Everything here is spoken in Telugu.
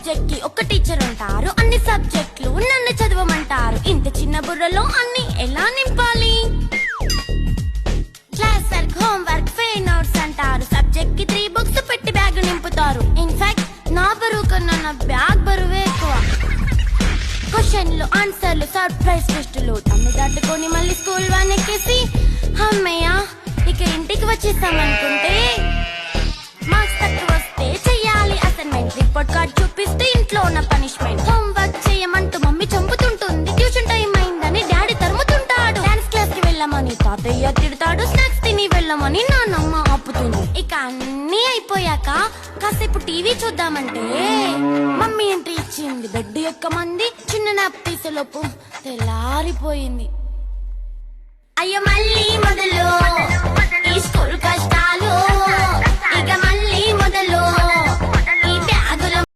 సబ్జెక్ట్ కి ఒక టీచర్ ఉంటారు, అన్ని సబ్జెక్టులు నన్ను చదవమంటారు. ఇంత చిన్న బుర్రలో అన్ని ఎలా నింపాలి? Class work, home work, fair notes అంటారు. సబ్జెక్ట్ కి 3 బుక్స్ పెట్టి బ్యాగ్ నింపుతారు. ఇన్ఫాక్ట్ నా బరువు కన్నా నా బ్యాగ్ బరువే ఎక్కువ. క్వశ్చన్లు, ఆన్సర్లు, సర్ప్రైజ్ టెస్టులు తమ్మి దాటుకొని మళ్ళీ స్కూల్ వాన్ ఎక్కేసి అమ్మయ్య ఇక ఇంటికి వచ్చేసామనుకుంటే మార్క్స్ తక్కువ వస్తే చెయ్యాలి అసైన్మెంట్. రిపోర్ట్ కార్డ్ చూపిస్తే ఇంట్లో ఉన్న పనిష్మెంట్. హోమ్ వర్క్ చేయమంటూ మమ్మీ చంపుతుంటుంది. ట్యూషన్ టైం అయిందని డాడీ తరుముతుంటాడు. డాన్స్ క్లాస్ కి వెళ్ళమని తాతయ్య తిడతాడు. స్నాక్స్ తిని వెళ్ళమని నాన్నమ్మ ఆపుతుంది. ఇక అన్నీ అయిపోయాక కాసేపు టీవీ చూద్దామంటే మమ్మీ ఎంట్రీ ఇచ్చింది. బెడ్ యొక్క మంది చిన్న నాప్ తీసేలోపు తెల్లారిపోయింది. అయ్యో మళ్ళీ మొదలు ఈ స్కూల్ కష్టాలు. ఇక